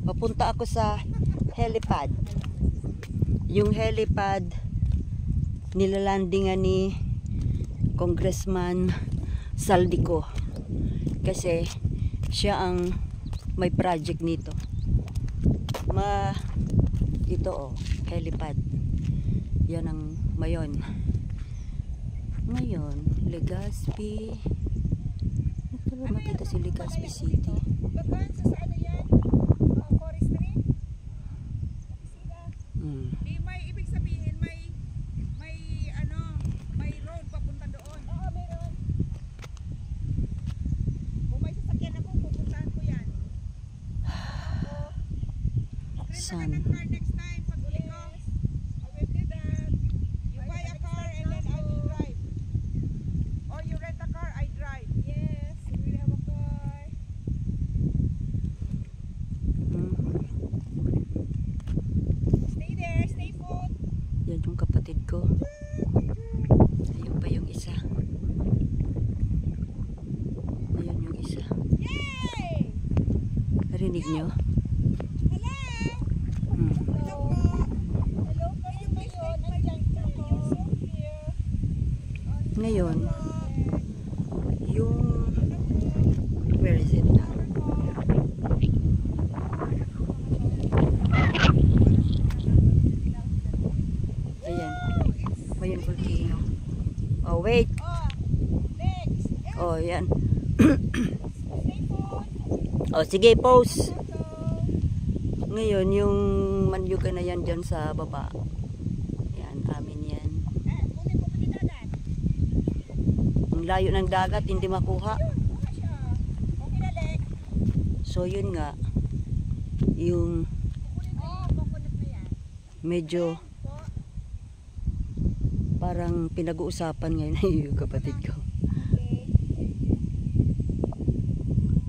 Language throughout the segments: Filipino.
papunta ako sa helipad. Yung helipad nilalandingan ni Congressman Saldico kasi siya ang may project nito. Ito helipad. Yan ang ngayon Legazpi. Ito makita si Legazpi City. May ibig sabihin may road papunta doon. Oo, meron. Kung may sasakyan ako, pupuntahan ko yan. San? Next time, pag uli ko, I will do that. You buy a car and then I will drive. Or you rent a car, I drive. Yes, we will have a car. Stay there, stay put. Yan yung kapatid ko. Ayun pa yung isa. Ayun yung isa. Yay! Narinig nyo? Hello! Hello po. Hello po. Can you please take my picture here? Ngayon, yung where is it now? Ayan. Ayan volcano. Oh, wait. Next. Oh, yan. Stay put. Oh, sige, pause. Ngayon, yung manyugan na yan dyan sa baba. Yan, amin yan. Kunin mo pati dagat. Ang layo ng dagat, hindi makuha. Kuha siya. Okay na, Lex. So, yun nga. Yung Kukunin na yan. medyo parang pinag-uusapan ngayon yung kapatid ko. Okay.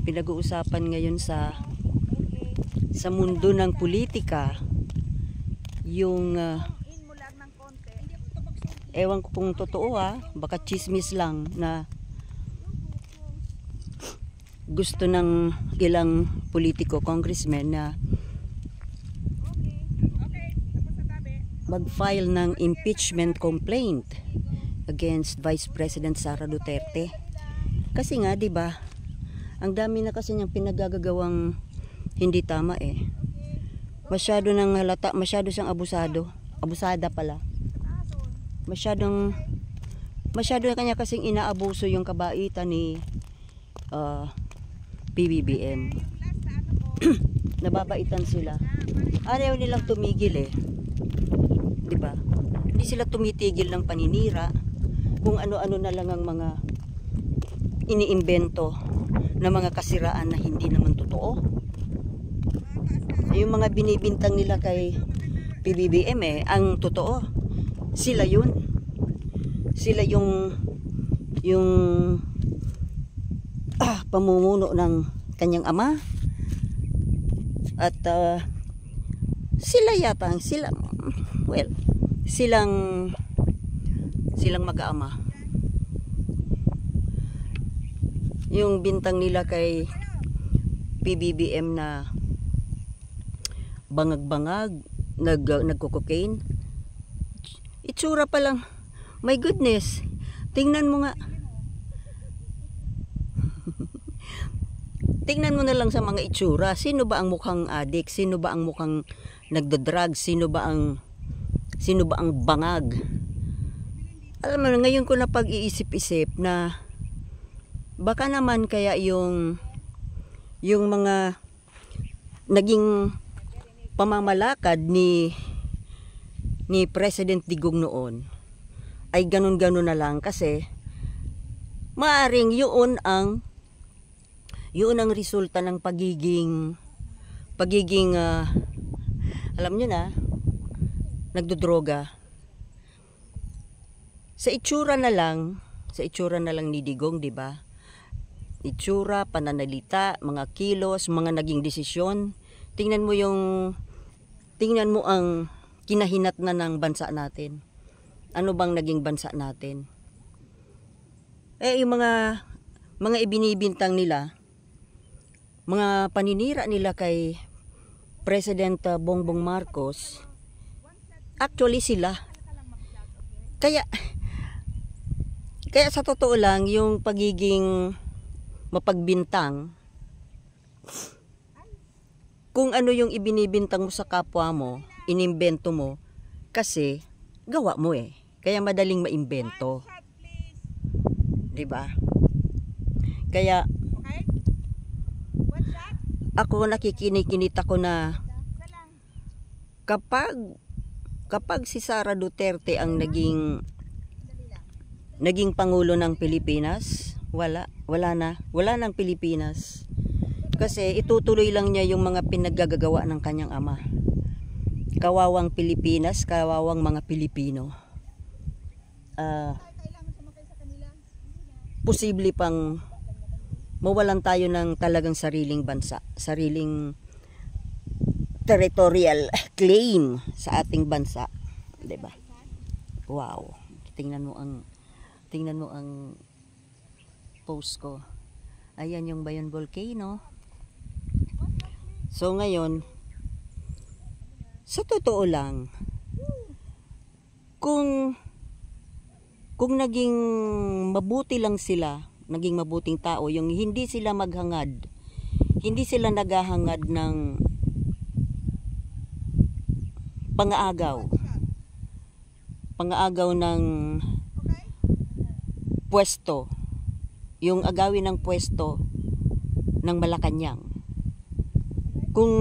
Pinag-uusapan ngayon sa Okay. mundo ng politika yung In mo lang ng konti. Hindi ko ito ewan ko kung totoo baka chismis lang na gusto ng ilang politiko, congressmen na Okay. Tapos sa tabi. mag-file ng impeachment complaint against Vice President Sara Duterte. Kasi nga, 'di ba? Ang dami na kasi niyang pinagagawang hindi tama Masyado nang halata, masyado siyang abusado. Abusada pala. Masyado na kanya kasing inaabuso yung kabaitan ni PBBM. Nababaitan sila. Ayaw nilang tumigil 'Di ba? Hindi sila tumitigil ng paninira kung ano-ano na lang ang mga iniimbento na mga kasiraan na hindi naman totoo. Yung mga binibintang nila kay PBBM ang totoo. Sila yun. Sila yung pamumuno ng kanyang ama. At sila yata silang mag-ama. Yung bintang nila kay PBBM na bangag-bangag, nagko-cocaine. Itsura pa lang. My goodness. Tingnan mo nga. Tingnan mo na lang sa mga itsura. Sino ba ang mukhang addict? Sino ba ang mukhang nagda-drug? Sino ba ang bangag? Alam mo, ngayon ko na pag-iisip-isip na baka naman kaya yung mga naging pamamalakad ni President Digong noon ay ganun-ganun na lang kasi maaring yun ang resulta ng pagiging alam nyo na, nagdodroga. Sa itsura na lang ni Digong, 'di ba? Itsura, pananalita, mga kilos, mga naging desisyon. Tingnan mo ang kinahinatnan ng bansa natin. Ano bang naging bansa natin? Yung mga ibinibintang nila mga paninira nila kay President Bongbong Marcos, actually sila. Kaya sa totoo lang, yung pagiging mapagbintang, kung ano yung ibinibintang mo sa kapwa mo, inimbento mo, kasi gawa mo eh. Kaya madaling maimbento. 'Di ba? Kaya Okay? One shot? ako nakikinig-kinita ko na kapag si Sara Duterte ang naging pangulo ng Pilipinas, wala nang Pilipinas. Kasi itutuloy lang niya yung mga pinaggagawa ng kanyang ama. Kawawang Pilipinas, kawawang mga Pilipino. Posible pang mawalan tayo ng talagang sariling bansa, sariling territorial claim sa ating bansa, 'di ba? Wow. Tingnan mo ang post ko. Ayan yung Bayon Volcano. So ngayon, sa totoo lang, kung naging mabuti lang sila, naging mabuting tao, yung hindi sila maghangad, hindi sila naghahangad ng pangaagaw ng pwesto, yung agawin ng pwesto ng Malacanang. Kung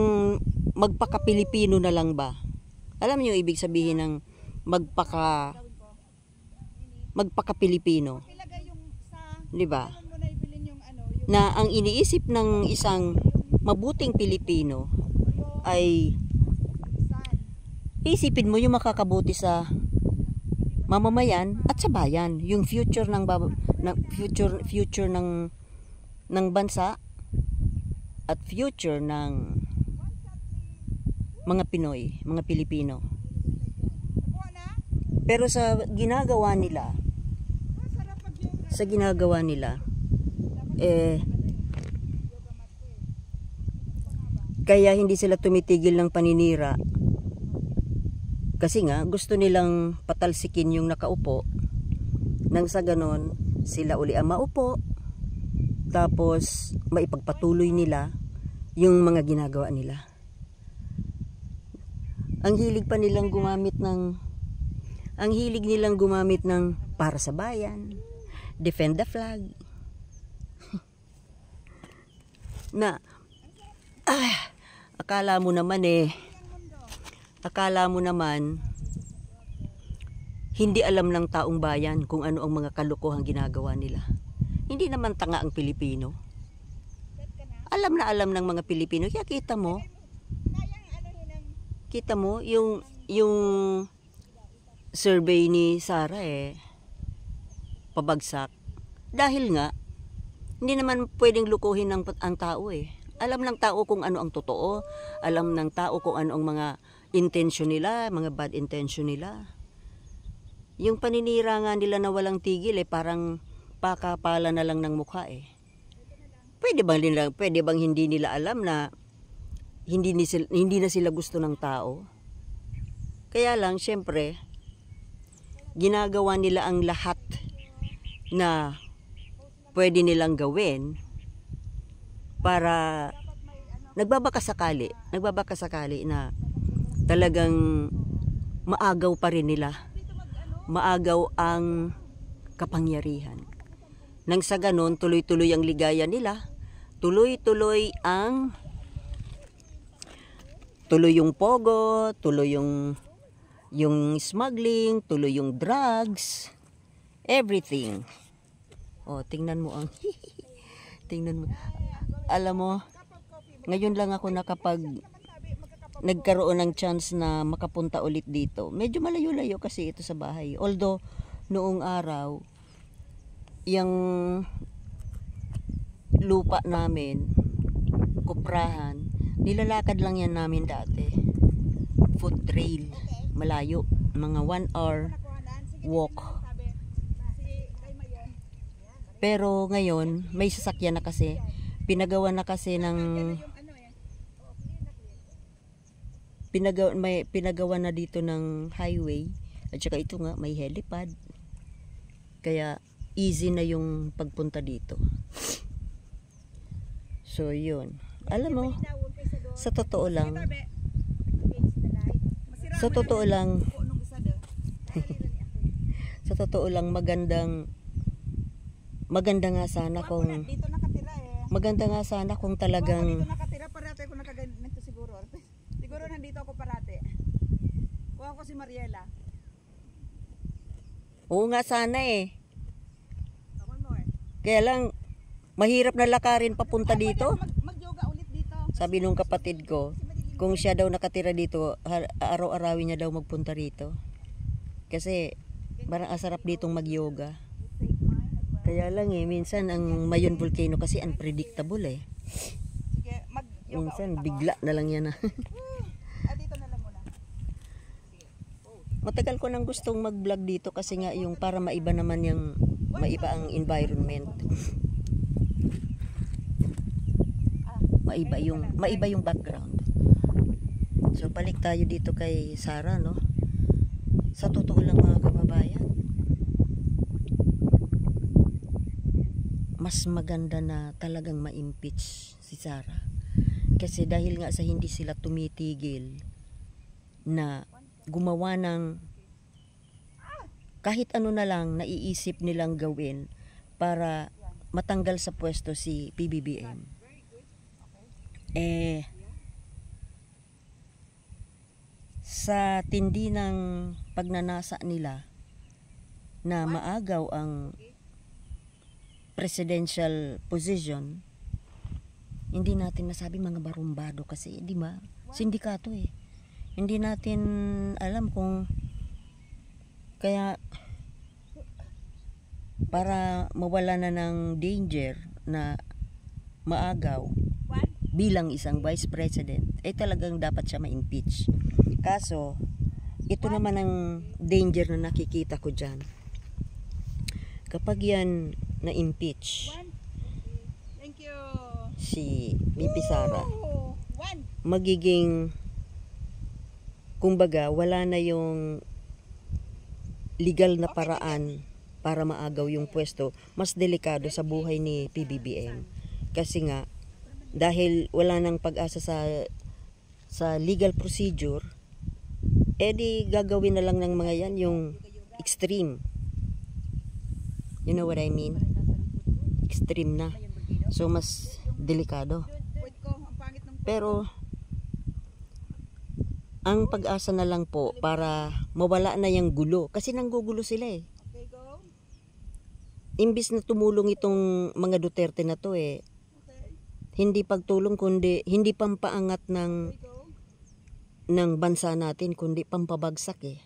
magpaka-Pilipino na lang ba? Alam niyo yung ibig sabihin ng magpaka-Pilipino? 'Di ba? Na ang iniisip ng isang mabuting Pilipino ay isipin mo yung makakabuti sa mamamayan at sa bayan, yung future ng future ng bansa at future ng mga Pinoy, mga Pilipino. Pero sa ginagawa nila, kaya hindi sila tumitigil ng paninira. Kasi nga, gusto nilang patalsikin yung nakaupo. Nang sa ganon, sila uli ang maupo. Tapos, maipagpatuloy nila yung mga ginagawa nila. Ang hilig nilang gumamit ng para sa bayan, defend the flag. Na, akala mo naman hindi alam ng taong bayan kung ano ang mga kalokohang ginagawa nila. Hindi naman tanga ang Pilipino. Alam na alam ng mga Pilipino. Kaya kita mo yung survey ni Sara pabagsak. Dahil nga hindi naman pwedeng lukuhin ang tao Alam ng tao kung ano ang totoo, alam ng tao kung ano ang mga intention nila, mga bad intention nila. Yung paninira nga nila na walang tigil parang pakapala na lang ng mukha Pwede bang hindi nila alam na hindi na sila gusto ng tao? Kaya lang, syempre, ginagawa nila ang lahat na pwede nilang gawin para nagbabaka sakali na talagang maagaw pa rin nila. Maagaw ang kapangyarihan. Nang sa ganon, tuloy-tuloy ang ligaya nila. Tuloy yung pogo, tuloy yung smuggling, tuloy yung drugs, everything. Tingnan mo alam mo, ngayon lang ako nagkaroon ng chance na makapunta ulit dito. Medyo malayo-layo kasi ito sa bahay. Although, noong araw, yung lupa namin, kuprahan, nilalakad lang yan namin dati. Foot trail, malayo. Mga 1 hour walk. Pero ngayon, may sasakyan na kasi. pinagawa na kasi ng Yung ano eh. pinagawa na dito ng highway at saka ito nga may helipad. Kaya easy na yung pagpunta dito. So yun. Alam mo, sa totoo lang, sa totoo lang, sa totoo lang maganda nga sana kung Dito nakatira eh. maganda nga sana kung Dito talagang nakatira parate ako nakaganito siguro. Siguro nandito ako parate. Kuha ko si Mariela. oo nga sana eh. Come on more. Kaya lang mahirap na lakarin papunta dito. Mag-yoga ulit dito. Sabi nung kapatid ko, kung siya daw nakatira dito, araw-arawin niya daw magpunta rito. Kasi parang asarap ditong mag-yoga. Kaya lang eh, minsan ang Mayon Volcano kasi unpredictable eh. Sige, mag-yoga Minsan ulit ako. bigla na lang yan ah. Dito na lang muna. Matagal ko nang gustong mag-vlog dito kasi nga yung para maiba naman yung maiba ang environment. Maiba yung background. So balik tayo dito kay Sarah, no? Sa totoo lang mga kababayan, mas maganda na talagang ma-impeach si Sarah. Kasi dahil nga sa hindi sila tumitigil na gumawa ng kahit ano na lang naiisip nilang gawin para matanggal sa pwesto si PBBM. Sa tindi ng pagnanasa nila na maagaw ang presidential position, hindi natin masabi mga barumbado kasi, di ba? Sindikato eh. Hindi natin alam kung kaya para mawala na ng danger na maagaw bilang isang vice president, ay talagang dapat siya ma-impeach. Kaso, ito naman ang danger na nakikita ko dyan. Kapag yan na-impeach Thank you. si VP Sara, One. magiging, kumbaga, wala na yung legal na paraan para maagaw yung pwesto. Mas delikado sa buhay ni PBBM. Kasi nga, dahil wala nang pag-asa sa legal procedure, edi gagawin na lang ng mga yan yung extreme. You know what I mean? Extreme na. So mas delikado. Wait ko, ang pangit ng Pero ang pag-asa na lang po para mawala na yung gulo. Kasi nanggugulo sila eh. Okay, go. Imbis na tumulong itong mga Duterte na to eh, Okay. hindi pagtulong kundi hindi pampaangat ng bansa natin kundi pampabagsak eh.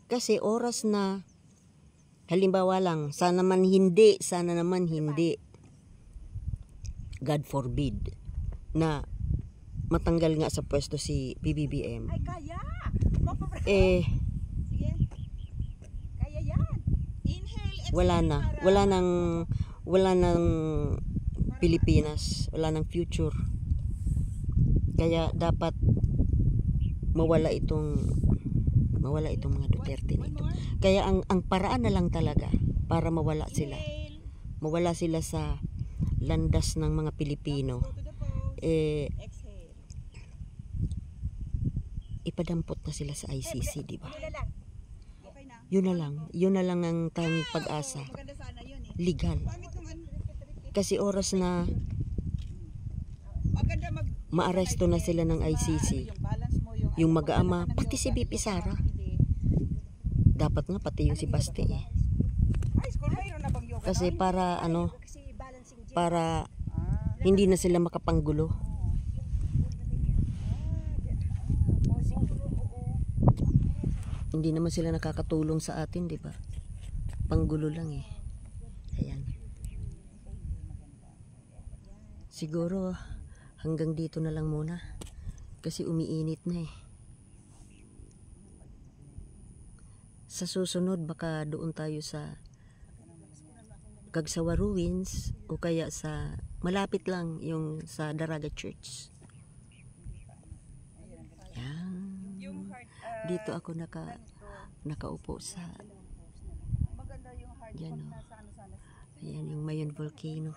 Kasi oras na halimbawa lang, sana naman hindi, God forbid, na matanggal nga sa pwesto si PBBM. Ay, kaya. Eh, Sige. Kaya yan. Inhale, exhale. wala nang Pilipinas, wala nang future. Kaya dapat mawala itong mga Duterte na ito. Kaya ang paraan na lang talaga para mawala sila. Inhale. Mawala sila sa landas ng mga Pilipino. Go to the pose. Exhale. Ipadampot na sila sa ICC, di ba? Yun na lang. Okay na. Yun na lang ang tanging pag-asa. Maganda sana yun eh. Legal. Pangit nung ano. Kasi oras na Maganda maaresto na sila ng ICC, yung balance mo, yung mag-aama, pati si VP Sara. Dapat nga pati yung si Baste eh. High school mayroon na bang yoga? Kasi para para hindi na sila makapanggulo. Hindi naman sila nakakatulong sa atin, di ba? Panggulo lang eh. Ayan. Siguro hanggang dito na lang muna. Kasi umiinit na eh. Sa susunod baka doon tayo sa Kagsawa Ruins o kaya sa malapit lang yung sa Daraga Church. Yan. Yung heart, Dito ako nakaupo sa maganda yung heart yan, pag oh. nasa ano sana. Ayan yung Mayon Volcano.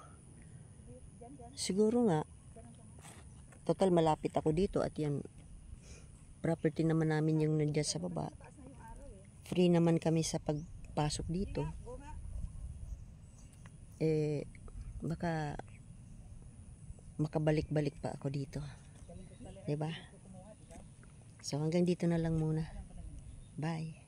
Siguro nga, total malapit ako dito at yan, property naman namin yung nandiyan sa baba. Free naman kami sa pagpasok dito. Baka makabalik-balik pa ako dito. 'Di ba? So hanggang dito na lang muna. Bye.